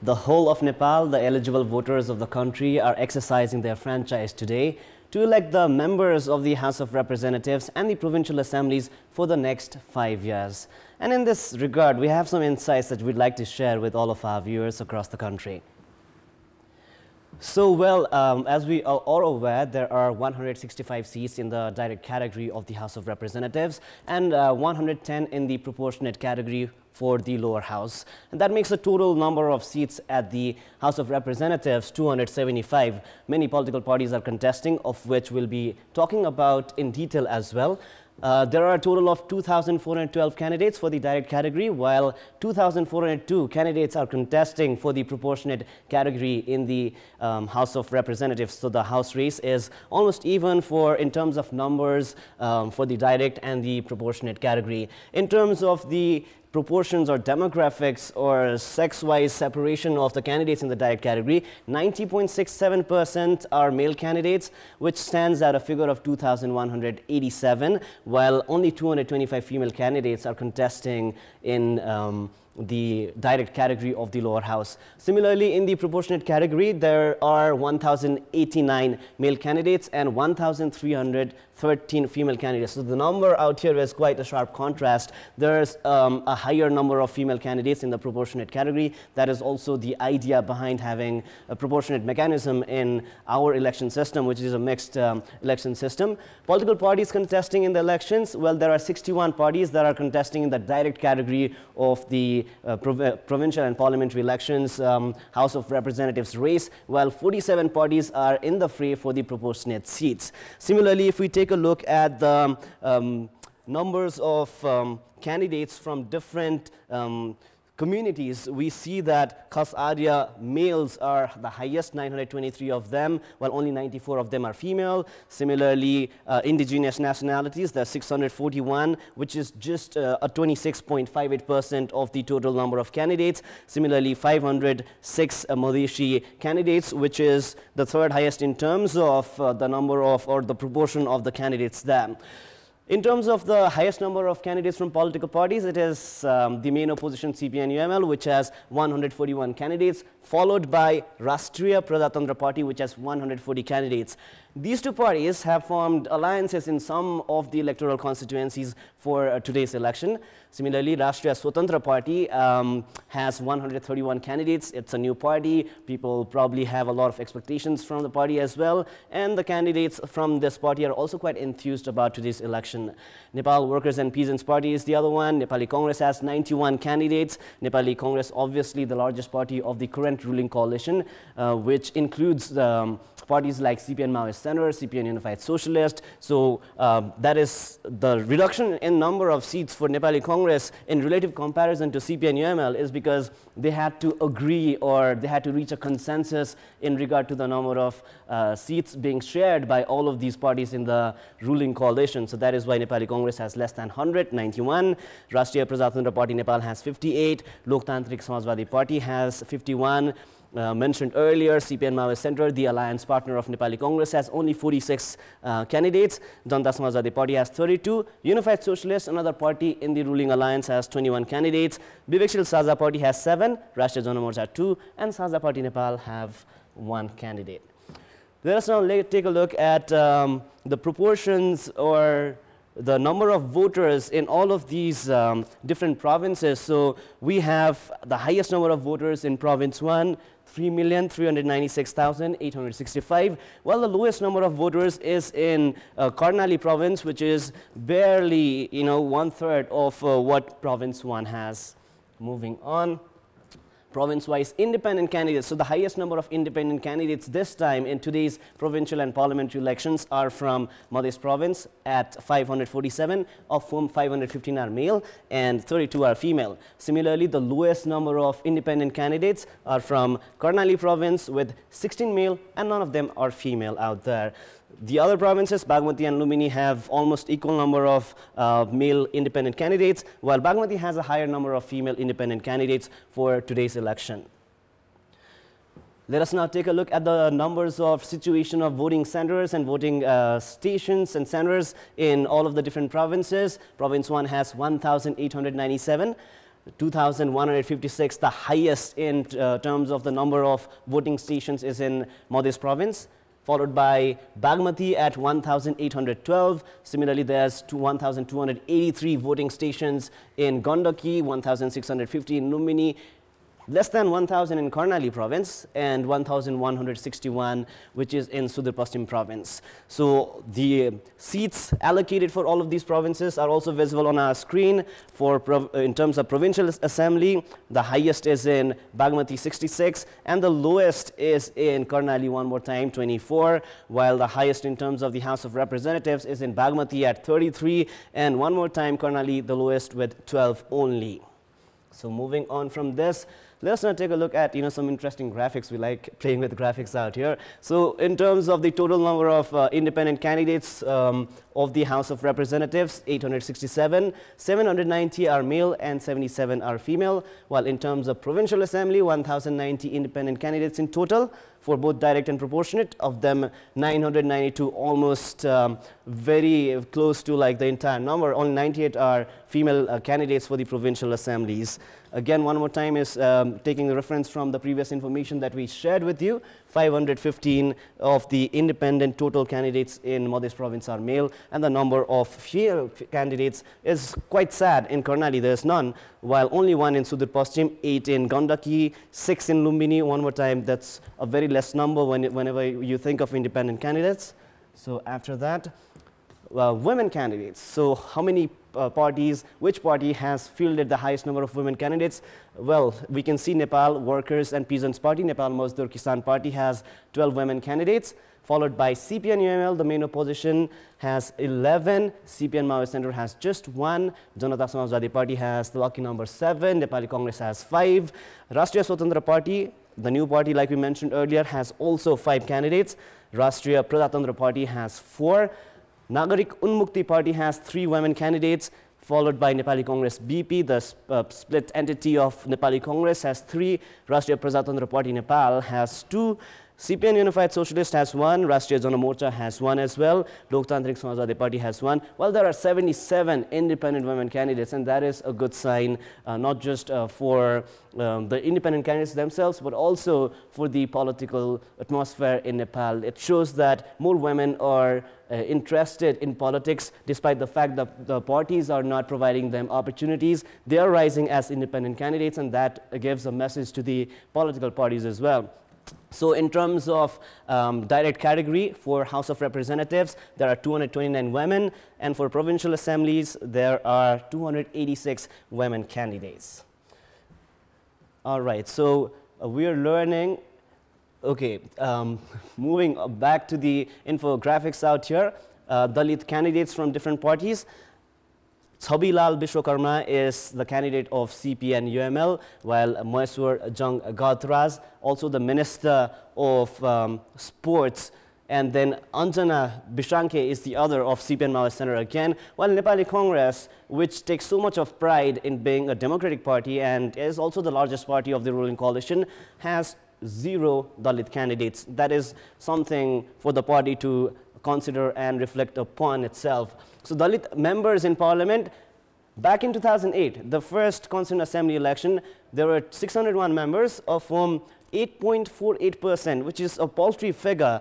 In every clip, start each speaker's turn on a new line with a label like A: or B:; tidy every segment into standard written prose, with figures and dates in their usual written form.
A: The whole of Nepal, the eligible voters of the country, are exercising their franchise today to elect the members of the House of Representatives and the provincial assemblies for the next 5 years. And in this regard, we have some insights that we'd like to share with all of our viewers across the country. So, as we are all aware, there are 165 seats in the direct category of the House of Representatives and 110 in the proportionate category for the lower house. And that makes a total number of seats at the House of Representatives 275. Many political parties are contesting, of which we'll be talking about in detail as well. There are a total of 2,412 candidates for the direct category, while 2,402 candidates are contesting for the proportionate category in the House of Representatives. So the House race is almost even in terms of numbers for the direct and the proportionate category. In terms of the proportions or demographics or sex-wise separation of the candidates in the direct category, 90.67% are male candidates, which stands at a figure of 2,187, while only 225 female candidates are contesting in the direct category of the lower house. Similarly, in the proportionate category, there are 1,089 male candidates and 1,313 female candidates. So the number out here is quite a sharp contrast. There's a higher number of female candidates in the proportionate category. That is also the idea behind having a proportionate mechanism in our election system, which is a mixed election system. Political parties contesting in the elections, well, there are 61 parties that are contesting in the direct category of the Provincial and Parliamentary Elections House of Representatives race, while 47 parties are in the fray for the proportionate seats. Similarly, if we take a look at the numbers of candidates from different communities, we see that Khas Arya males are the highest, 923 of them, while only 94 of them are female. Similarly, indigenous nationalities, there are 641, which is just a 26.58% of the total number of candidates. Similarly, 506 Madhesi candidates, which is the third highest in terms of the number of or the proportion of the candidates there. In terms of the highest number of candidates from political parties, it is the main opposition CPN-UML, which has 141 candidates, followed by Rashtriya Prajatantra Party, which has 140 candidates. These two parties have formed alliances in some of the electoral constituencies for today's election. Similarly, Rashtriya Swatantra Party has 131 candidates. It's a new party. People probably have a lot of expectations from the party as well. And the candidates from this party are also quite enthused about today's election. Nepal Workers and Peasants Party is the other one. Nepali Congress has 91 candidates. Nepali Congress, obviously the largest party of the current ruling coalition, which includes parties like CPN Maoist Center, CPN Unified Socialist. So that is the reduction in number of seats for Nepali Congress in relative comparison to CPN-UML is because they had to agree or they had to reach a consensus in regard to the number of seats being shared by all of these parties in the ruling coalition. So that is why Nepali Congress has less than 100, 91. Rashtriya Prajatantra Party Nepal has 58. Loktantrik Samajwadi Party has 51. Mentioned earlier, CPN Maoist Center, the alliance partner of Nepali Congress, has only 46 candidates. Janata Samajwadi Party has 32. Unified Socialist, another party in the ruling alliance, has 21 candidates. Vivekshil Saja Party has 7. Rashtriya Janamorcha 2. And Saja Party Nepal have 1 candidate. Let us now take a look at the proportions or the number of voters in all of these different provinces. So we have the highest number of voters in Province 1, 3,396,865, while the lowest number of voters is in Karnali province, which is barely, one-third of what Province 1 has. Moving on. Province-wise independent candidates. So the highest number of independent candidates this time in today's provincial and parliamentary elections are from Madhya province at 547, of whom 515 are male and 32 are female. Similarly, the lowest number of independent candidates are from Karnali province with 16 male and none of them are female out there. The other provinces, Bagmati and Lumini, have almost equal number of male independent candidates, while Bagmati has a higher number of female independent candidates for today's election. Let us now take a look at the numbers of situation of voting centers and voting stations and centers in all of the different provinces. Province 1 has 1,897. 2,156, the highest in terms of the number of voting stations is in Madhya province, followed by Bagmati at 1,812. Similarly, there's 1,283 voting stations in Gandaki, 1,650 in Lumbini, less than 1,000 in Karnali province, and 1,161 which is in Sudur Paschim province. So the seats allocated for all of these provinces are also visible on our screen. In terms of provincial assembly, the highest is in Bagmati 66 and the lowest is in Karnali, one more time, 24, while the highest in terms of the House of Representatives is in Bagmati at 33 and one more time Karnali the lowest with 12 only. So moving on from this, let's now take a look at some interesting graphics. We like playing with graphics out here. So in terms of the total number of independent candidates of the House of Representatives, 867, 790 are male and 77 are female, while in terms of Provincial Assembly, 1,090 independent candidates in total for both direct and proportionate. Of them, 992, almost very close to like the entire number. Only 98 are female candidates for the provincial assemblies. Again, one more time is taking a reference from the previous information that we shared with you. 515 of the independent total candidates in Madhya province are male, and the number of female candidates is quite sad. In Karnali, there is none, while only one in Sudur Paschim, 8 in Gandaki, 6 in Lumbini. One more time, that's a very less number whenever you think of independent candidates. So after that, women candidates. So how many parties, which party has fielded the highest number of women candidates? Well, we can see Nepal Workers and Peasants Party, Nepal Mazdoor Kisan Party has 12 women candidates, followed by CPN-UML, the main opposition, has 11, CPN Maoist Center has just 1, Janata Samajwadi Party has the lucky number 7, Nepali Congress has 5, Rashtriya Swatantra Party, the new party like we mentioned earlier, has also 5 candidates, Rashtriya Prajatantra Party has 4, Nagarik Unmukti Party has 3 women candidates, followed by Nepali Congress BP, the split entity of Nepali Congress has 3, Rashtriya Prajatantra Party Nepal has 2, CPN Unified Socialist has 1, Rashtriya Jana Morcha has 1 as well, Loktantrik Samajwadi Party has 1. Well, there are 77 independent women candidates, and that is a good sign, not just for the independent candidates themselves, but also for the political atmosphere in Nepal. It shows that more women are interested in politics, despite the fact that the parties are not providing them opportunities. They are rising as independent candidates, and that gives a message to the political parties as well. So in terms of direct category for House of Representatives, there are 229 women, and for provincial assemblies, there are 286 women candidates. All right, so we are learning. Okay, moving back to the infographics out here, Dalit candidates from different parties. Chhabilal Bishwakarma is the candidate of CPN-UML, while Maheshwar Jung Gatraj, also the Minister of Sports, and then Anjana Bishanke is the other of CPN Maoist Center again, while Nepali Congress, which takes so much of pride in being a democratic party and is also the largest party of the ruling coalition, has 0 Dalit candidates. That is something for the party to consider and reflect upon itself. So Dalit members in parliament, back in 2008, the first Constituent Assembly election, there were 601 members, of whom 8.48%, which is a paltry figure,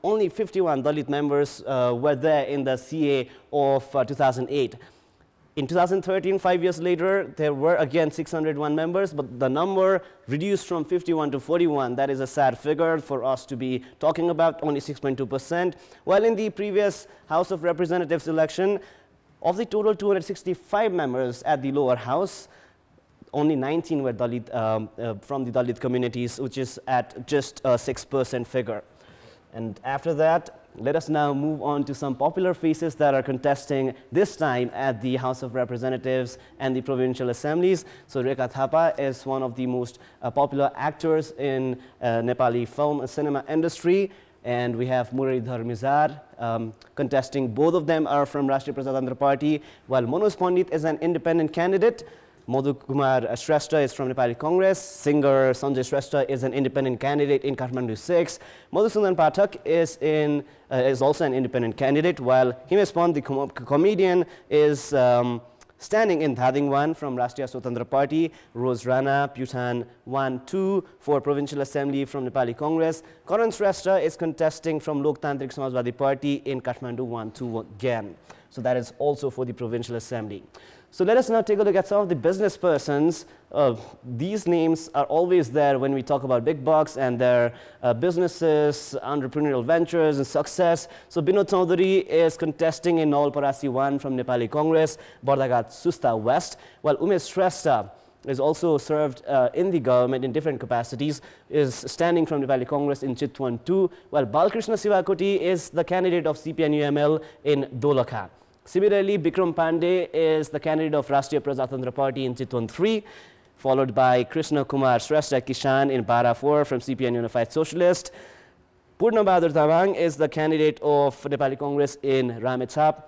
A: only 51 Dalit members were there in the CA of 2008. In 2013, 5 years later, there were again 601 members, but the number reduced from 51 to 41. That is a sad figure for us to be talking about, only 6.2%. While in the previous House of Representatives election, of the total 265 members at the lower house, only 19 were Dalit, from the Dalit communities, which is at just a 6% figure. And after that, let us now move on to some popular faces that are contesting this time at the House of Representatives and the provincial assemblies. So Rekha Thapa is one of the most popular actors in Nepali film and cinema industry. And we have Muraridhar Mizar contesting. Both of them are from Rashtriya Prajatantra Party, while Manoj Pandit is an independent candidate. Madhu Kumar Shrestha is from Nepali Congress. Singer Sanjay Shrestha is an independent candidate in Kathmandu 6. Madhusudan Pathak is also an independent candidate, while Himesh Pant, the comedian, is Standing in Dhading 1 from Rashtriya Swatantra Party, Rose Rana, Putan 1-2 for Provincial Assembly from Nepali Congress. Karan Shrestha is contesting from Loktantrik Samajwadi Party in Kathmandu 1-2 again. So that is also for the Provincial Assembly. So let us now take a look at some of the business persons. These names are always there when we talk about big bucks and their businesses, entrepreneurial ventures and success. So Binod Chaudhary is contesting in Nawalparasi 1 from Nepali Congress, Bardaghat Susta West, while Umesh Shrestha is also served in the government in different capacities, is standing from Nepali Congress in Chitwan 2, while Balkrishna Sivakoti is the candidate of CPNUML in Dolakha. Similarly, Bikram Pandey is the candidate of Rashtriya Prajatantra Party in Chitwan 3, followed by Krishna Kumar Shrestha Kishan in Bara 4 from CPN Unified Socialist. Purna Bahadur Tawang is the candidate of Nepali Congress in Ramechhap,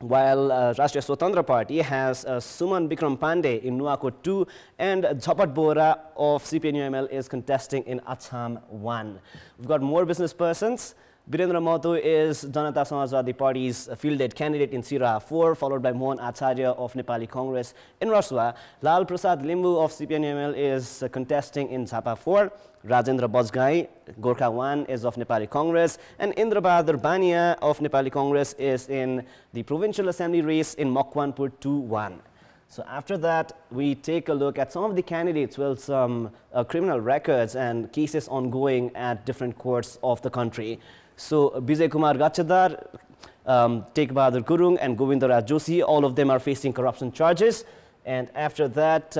A: while Rashtriya Swatantra Party has Suman Bikram Pandey in Nuwakot 2, and Jhapat Bora of CPNUML is contesting in Acham 1. We've got more business persons. Birendra Mahto is Janata Samajwadi Party's fielded candidate in Sira 4, followed by Mohan Acharya of Nepali Congress in Raswa. Lal Prasad Limbu of CPNUML is contesting in Jhapa 4. Rajendra Bajgai, Gorkha 1 is of Nepali Congress, and Indra Bahadur Bania of Nepali Congress is in the Provincial Assembly race in Mokwanpur 2-1. So after that, we take a look at some of the candidates with some criminal records and cases ongoing at different courts of the country. So Bijay Kumar Gachadar, Tek Bahadur Gurung and Govindara Joshi, all of them are facing corruption charges. And after that,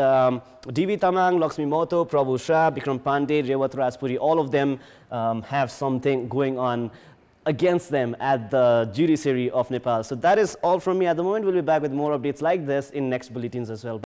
A: D.V. Tamang, Lakshmi Mahto, Prabhu Shah, Bikram Pandey, Rewat Rajpuri, all of them have something going on against them at the judiciary of Nepal. So that is all from me at the moment. We'll be back with more updates like this in next bulletins as well.